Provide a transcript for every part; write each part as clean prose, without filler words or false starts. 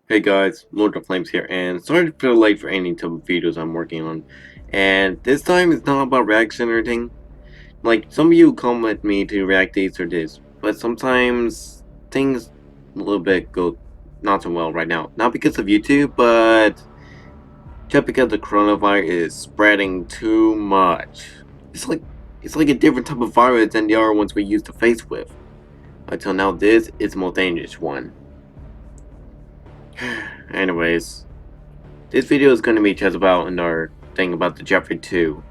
Hey guys, Lord of Flames here, and sorry to feel late for any type of videos I'm working on. And this time it's not about reaction or anything. Like, some of you comment me to react to this or this, but sometimes things a little bit go not so well right now. Not because of YouTube, but just because the coronavirus is spreading too much. It's like it's like a different type of virus than the other ones we used to face with. Until now, this is the most dangerous one. Anyways, this video is going to be just about another thing about the Jeffrey 2.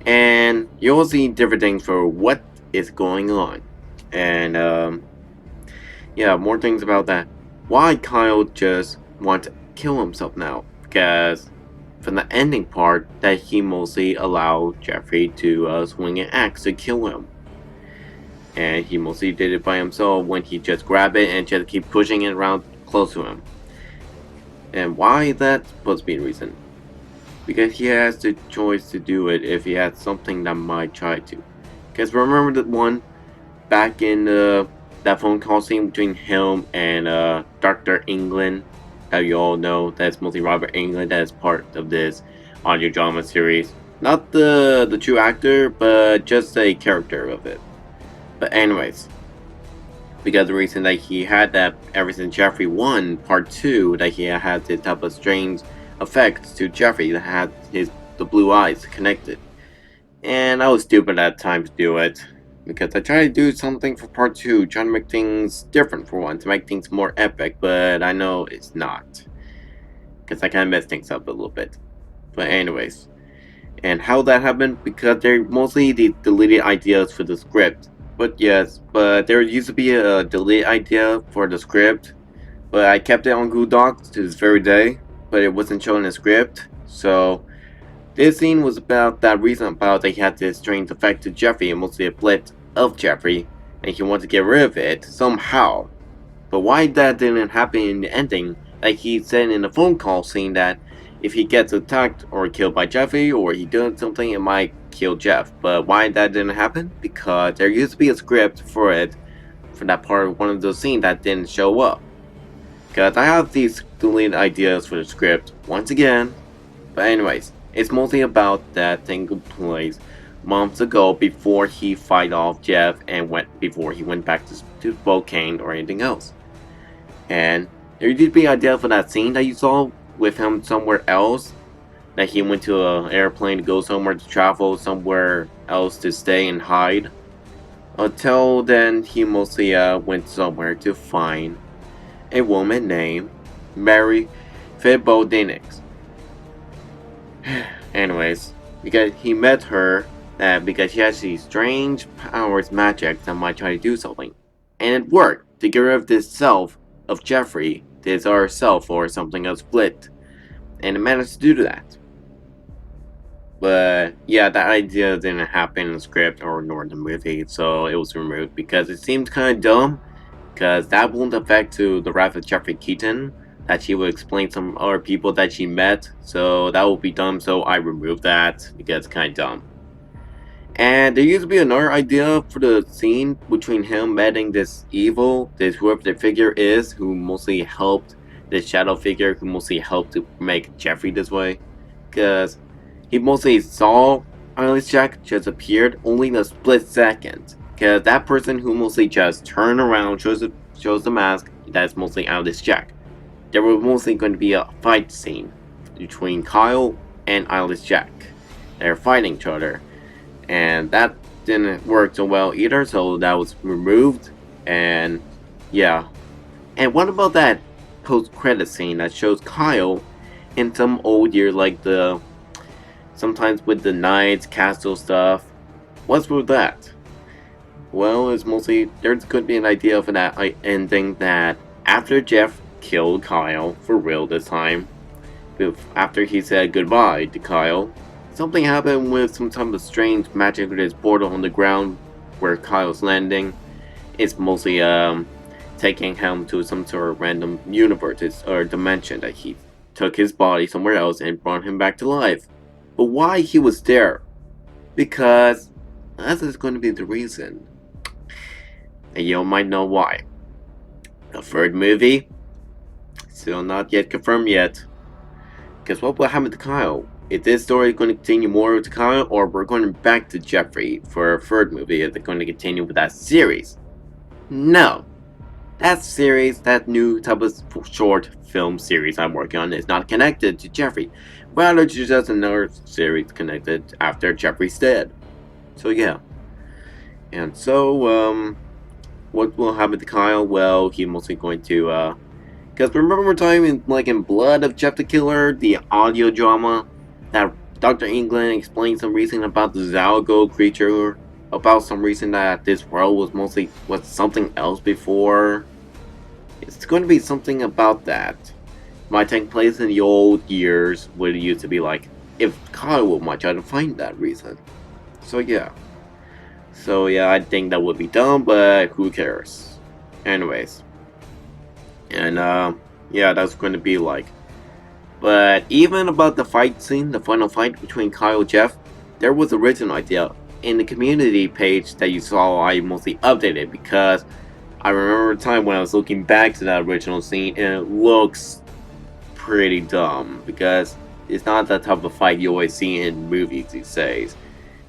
And you'll see different things for what is going on. And, yeah, more things about that. Why Kyle just wants to kill himself now. Because from the ending part, that he mostly allowed Jeffrey to swing an axe to kill him. And he mostly did it by himself when he just grabbed it and just keep pushing it around close to him. And why is that supposed to be the reason? Because he has the choice to do it if he had something that might try to. Because remember the one back in that phone call scene between him and Dr. England that you all know, that's mostly Robert England, that is part of this audio drama series. Not the true actor, but just a character of it. But anyways, because the reason that he had that ever since Jeffrey 1 part 2, that he had this type of strange effects to Jeffrey that had the blue eyes connected. And I was stupid at the time to do it. Because I tried to do something for part 2, trying to make things different for one, to make things more epic, but I know it's not. Because I kind of messed things up a little bit. But anyways. And how that happened? Because they're mostly the deleted ideas for the script. But yes, but there used to be a delete idea for the script, but I kept it on Google Docs to this very day, but it wasn't shown in the script. So this scene was about that reason about they had this strange effect to Jeffrey and mostly a blip of Jeffrey, and he wanted to get rid of it somehow. But why that didn't happen in the ending, like he said in the phone call scene that if he gets attacked or killed by Jeffrey or he does something, it might kill Jeff. But why that didn't happen? Because there used to be a script for it, for that part of one of those scenes that didn't show up. Because I have these deleted ideas for the script once again. But anyways, it's mostly about that thing took place months ago before he fight off Jeff and before he went back to Spokane or anything else. And there used to be an idea for that scene that you saw with him somewhere else. That he went to an airplane to go somewhere to travel somewhere else to stay and hide. Until then, he mostly went somewhere to find a woman named Mary Fibodinix. Anyways, because he met her, because she has these strange powers, magic that might try to do something. And it worked to get rid of this self of Jeffrey, this other self or something else split. And it managed to do that. But yeah, that idea didn't happen in the script or nor in the movie, so it was removed because it seemed kind of dumb. Because that won't affect to the wrath of Jeffrey Keaton, that she would explain some other people that she met, so that would be dumb. So I removed that because it's kind of dumb. And there used to be another idea for the scene between him meeting this evil, this whoever the figure is, who mostly helped this shadow figure, who mostly helped to make Jeffrey this way. Because he mostly saw Eyeless Jack just appeared only in a split second. Because that person who mostly just turned around, shows the mask, that's mostly Eyeless Jack. There was mostly going to be a fight scene between Kyle and Eyeless Jack. They're fighting each other. And that didn't work so well either, so that was removed. And yeah. And what about that post-credit scene that shows Kyle in some old year, like the sometimes with the knights castle stuff? What's with that? Well, it's mostly there's could be an idea for that ending that after Jeff killed Kyle for real this time, after he said goodbye to Kyle, something happened with some type of strange magic with his portal on the ground where Kyle's landing. It's mostly taking him to some sort of random universe or dimension that he took his body somewhere else and brought him back to life. But why he was there? Because that is going to be the reason. And you might know why. The third movie Still not yet confirmed yet. Because what will happen to Kyle? Is this story going to continue more with Kyle, or we're going back to Jeffrey for a third movie? Is it going to continue with that series? No. That series, that new type of short film series I'm working on, is not connected to Jeffrey. Rather, it's just another series connected after Jeffrey's dead. So yeah. And so, what will happen to Kyle? Well, he's mostly going to, because remember we're talking in Blood of Jeff the Killer, the audio drama that Dr. England explained some reason about the Zalgo creature, about some reason that this world was something else before. It's going to be something about that. Might take place in the old years, what it used to be like, if Kyle might try to find that reason. So yeah. I think that would be dumb, but who cares? Anyways. And yeah, that's going to be like. But even about the fight scene, the final fight between Kyle and Jeff, there was original idea. In the community page that you saw, I mostly updated because I remember a time when I was looking back to that original scene and it looks pretty dumb because it's not that type of fight you always see in movies these days.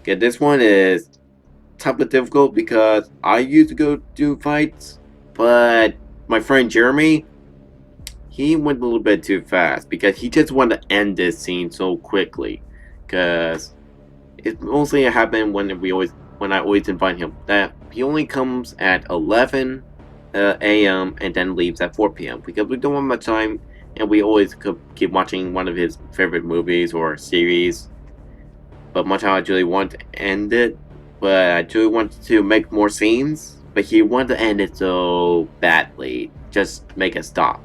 Okay, this one is type of difficult because I used to go do fights, but my friend Jeremy, he went a little bit too fast because he just wanted to end this scene so quickly. Because it mostly happened when I always invite him that he only comes at 11 a.m. and then leaves at 4 p.m. because we don't have much time and we always could keep watching one of his favorite movies or series. But much how I really want to end it, but I really wanted to make more scenes, but he wanted to end it so badly, just make it stop.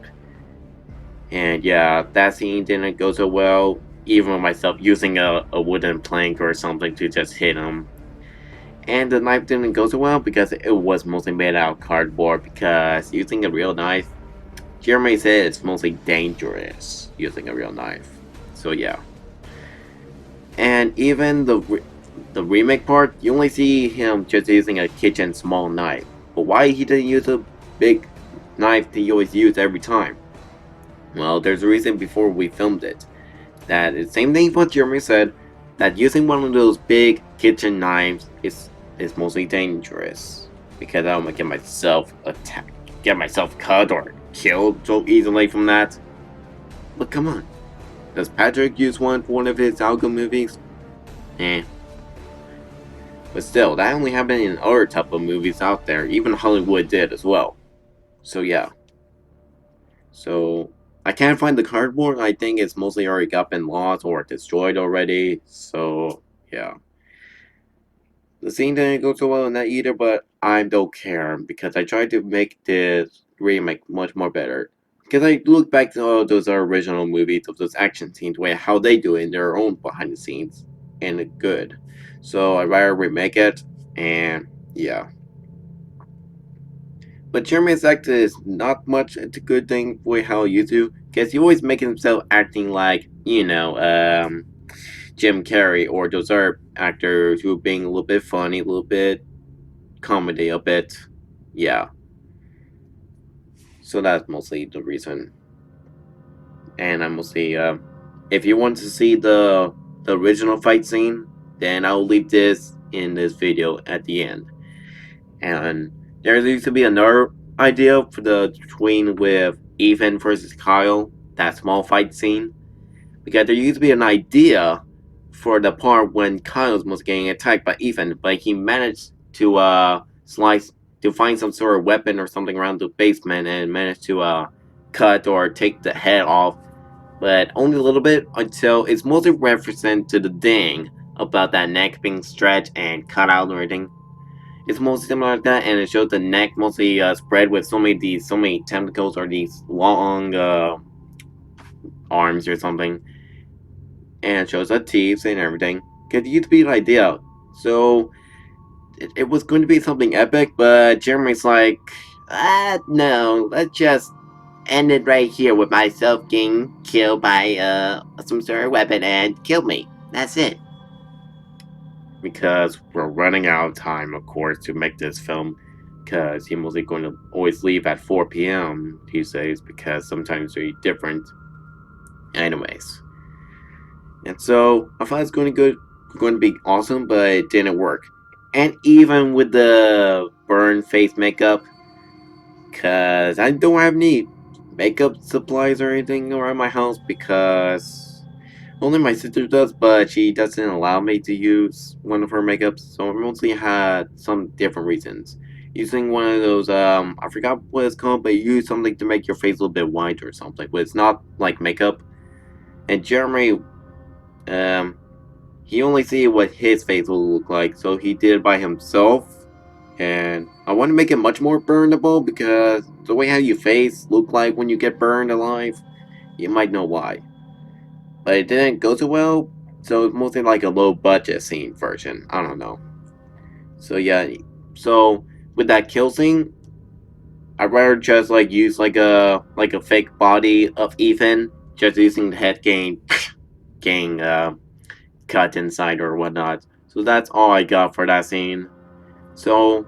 And yeah, that scene didn't go so well, even with myself using a wooden plank or something to just hit him. And the knife didn't go so well because it was mostly made out of cardboard, because using a real knife, Jeremy said it's mostly dangerous using a real knife. So yeah. And even the remake part, you only see him just using a kitchen small knife. But why he didn't use a big knife that he always used every time? Well, there's a reason before we filmed it. That the same thing what Jeremy said, that using one of those big kitchen knives is mostly dangerous. Because I don't get myself attacked, get myself cut or killed so easily from that. But come on. Does Patrick use one for one of his Algo movies? Eh. But still, that only happened in other type of movies out there. Even Hollywood did as well. So yeah. So I can't find the cardboard. I think it's mostly already got been lost or destroyed already. So yeah. The scene didn't go so well in that either, but I don't care because I tried to make this remake much more better. Because I look back to all those original movies of those action scenes, where how they do it in their own behind the scenes, and it's good. So I'd rather remake it, and yeah. But Jeremy's act is not much a good thing for how you do, because he always makes himself acting like, Jim Carrey or those other actors who are being a little bit funny, a little bit comedy, a bit, yeah. So that's mostly the reason. And I mostly, if you want to see the original fight scene, then I'll leave this in this video at the end. And there used to be another idea for the between with Ethan versus Kyle, that small fight scene, because there used to be an idea for the part when Kyle's was getting attacked by Ethan, but he managed to slice to find some sort of weapon or something around the basement and managed to cut or take the head off, but only a little bit until it's mostly referenced to the ding about that neck being stretched and cut out and everything. It's mostly similar like that, and it shows the neck mostly spread with so many tentacles or these long arms or something, and it shows the teeth and everything. It used to be an idea, so it was going to be something epic, but Jeremy's like, no, let's just end it right here with myself getting killed by some sort of weapon and kill me. That's it. Because we're running out of time, of course, to make this film. because he's mostly going to always leave at 4 p.m. these days because sometimes they're different anyways. And so I thought it's going to be awesome, but it didn't work. And even with the burn face makeup, because I don't have any makeup supplies or anything around my house because only my sister does, but she doesn't allow me to use one of her makeups, so I mostly had some different reasons. Using one of those, I forgot what it's called, but you use something to make your face a little bit white or something, but it's not like makeup. And Jeremy, um, he only see what his face will look like, so he did it by himself. And I want to make it much more burnable because the way how your face look like when you get burned alive, you might know why. But it didn't go so well, so it's mostly like a low budget scene version. I don't know. So yeah, so with that kill scene, I'd rather just like use like a fake body of Ethan, just using the head getting cut inside or whatnot. So that's all I got for that scene. So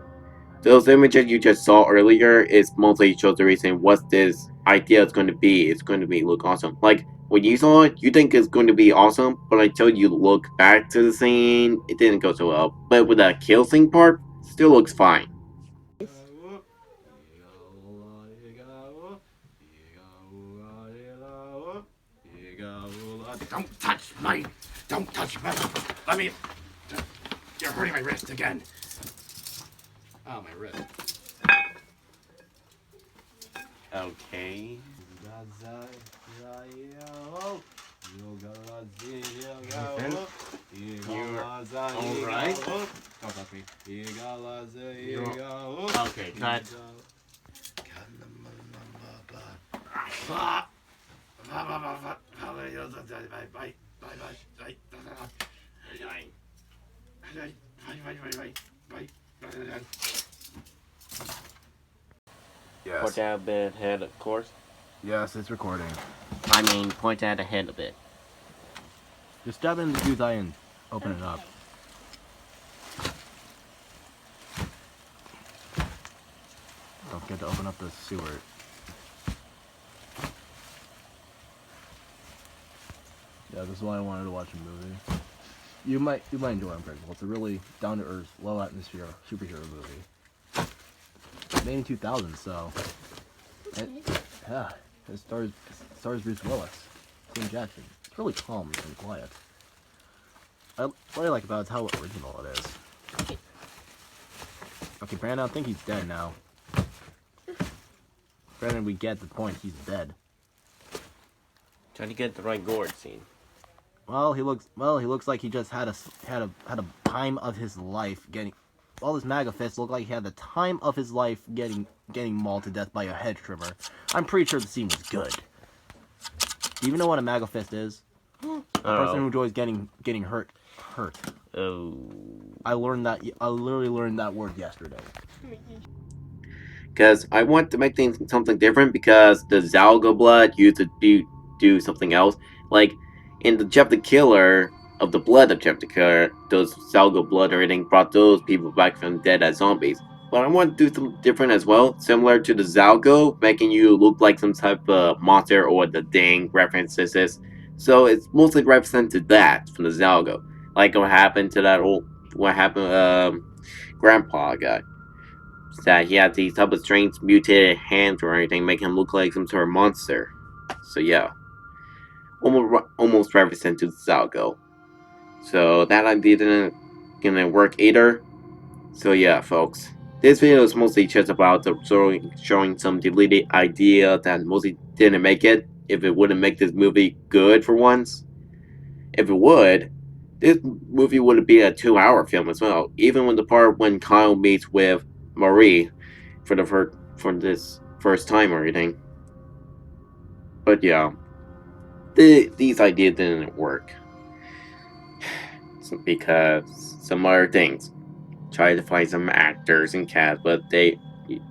those images you just saw earlier is mostly shows the reason what this idea is going to be. It's going to be look awesome. Like when you saw it, you think it's going to be awesome, but until you look back to the scene, it didn't go so well. But with that kill scene part, still looks fine. Don't touch my... Don't touch my... Let me... You're hurting my wrist again. Oh, my wrist. Okay. You're alright? Don't touch me. Okay, cut. Point Yes. out a bit ahead, of course. Yes, it's recording. I mean, point out ahead a bit. Just stab in the dude's eye and open it up. Don't forget to open up the sewer. Yeah, this is why I wanted to watch a movie. You might enjoy Unbreakable. It's a really down to earth, low atmosphere superhero movie. Made in 2000, so yeah, it stars Bruce Willis, Tim Jackson. It's really calm and quiet. What I like about it is how original it is. Okay, Brandon, I think he's dead now. Brandon, we get the point. He's dead. Trying to get the right gourd scene. Well, he looks like he just had a time of his life getting. All his MAGA fists look like he had the time of his life getting mauled to death by a hedge trimmer. I'm pretty sure the scene was good. Do you even know what a MAGA fist is? A person who enjoys getting hurt. Oh. I literally learned that word yesterday. Because I want to make things something different because the Zalgo blood used to do something else. Like in the Jeff the Killer of the blood of Jeff the Killer, those Zalgo blood or anything brought those people back from dead as zombies. But I want to do something different as well, similar to the Zalgo, making you look like some type of monster or the Ding references. So it's mostly represented that from the Zalgo. Like what happened grandpa guy. That he had these type of strange mutated hands or anything, making him look like some sort of monster. So yeah, almost represented Zalgo. So that idea didn't work either. So yeah, folks, this video is mostly just about showing some deleted idea that mostly didn't make it. If it wouldn't make this movie good for once, if it would, this movie would be a 2-hour film as well. Even when the part when Kyle meets with Marie for this first time or anything. But yeah, these ideas didn't work because some other things. Try to find some actors and cast, but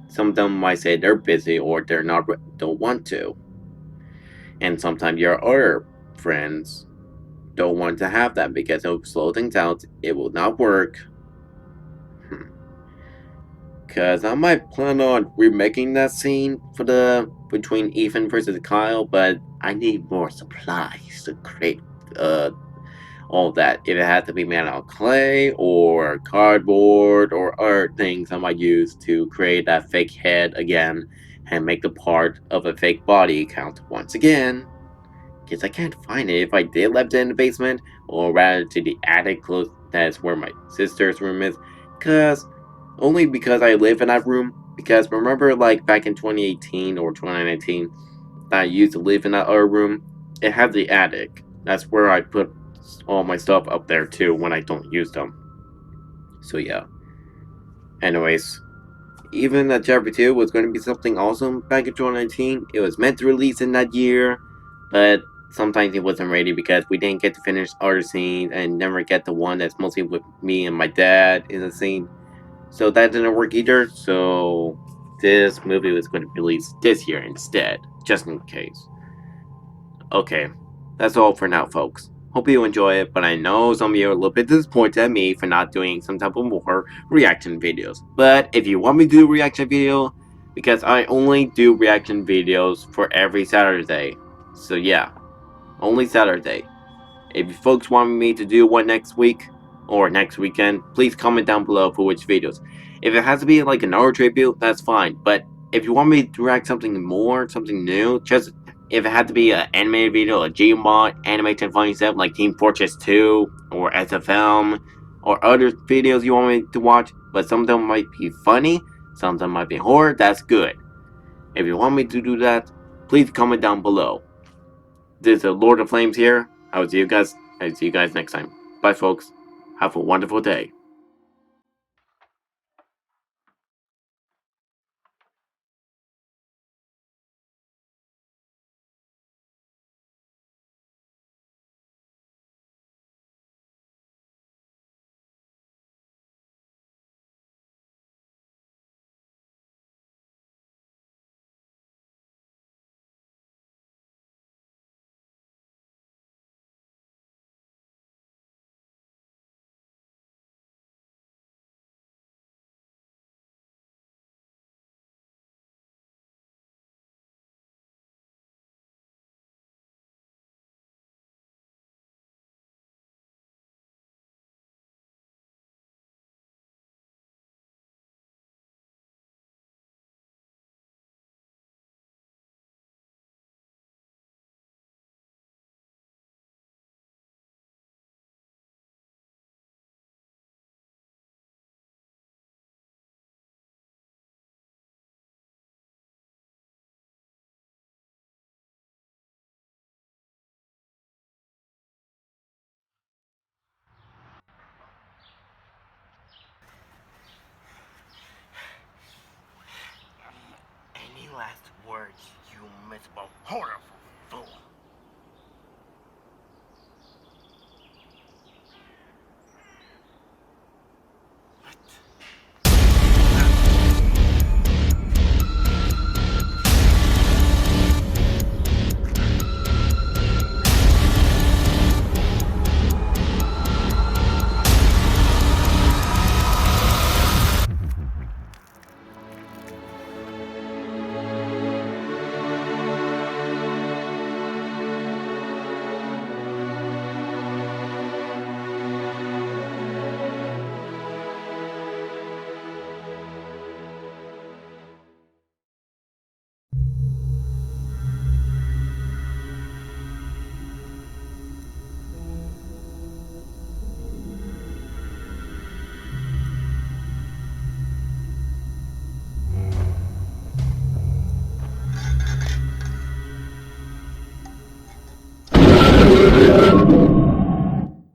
some of them might say they're busy or don't want to, and sometimes your other friends don't want to have that because it'll slow things out. It will not work. Cause I might plan on remaking that scene for the between Ethan versus Kyle, but I need more supplies to create all that. If it had to be made out of clay or cardboard or other things I might use to create that fake head again and make the part of a fake body count once again. Because I can't find it if I did left it in the basement or rather to the attic close that's where my sister's room is. Cause only because I live in that room. Because remember like back in 2018 or 2019 that I used to live in that other room? It had the attic. That's where I put all my stuff up there too when I don't use them. So yeah. Anyways, even that Chapter 2 was going to be something awesome back in 2019. It was meant to release in that year, but sometimes it wasn't ready because we didn't get to finish other scenes and never get the one that's mostly with me and my dad in the scene. So that didn't work either, so this movie was going to be released this year instead, just in case. Okay, that's all for now, folks. Hope you enjoy it, but I know some of you are a little bit disappointed at me for not doing some type of more reaction videos. But if you want me to do a reaction video, because I only do reaction videos for every Saturday. So yeah, only Saturday. If you folks want me to do one next week or next weekend, please comment down below for which videos. If it has to be like an hour tribute, that's fine. But if you want me to react something more, something new, just if it had to be an animated video, a Gmod, animated funny stuff like Team Fortress 2 or SFM or other videos you want me to watch, but some of them might be funny, some of them might be horror, that's good. If you want me to do that, please comment down below. This is Lord of Flames here. I'll see you guys next time. Bye folks. Have a wonderful day. Any last words, you miserable, horrible fool?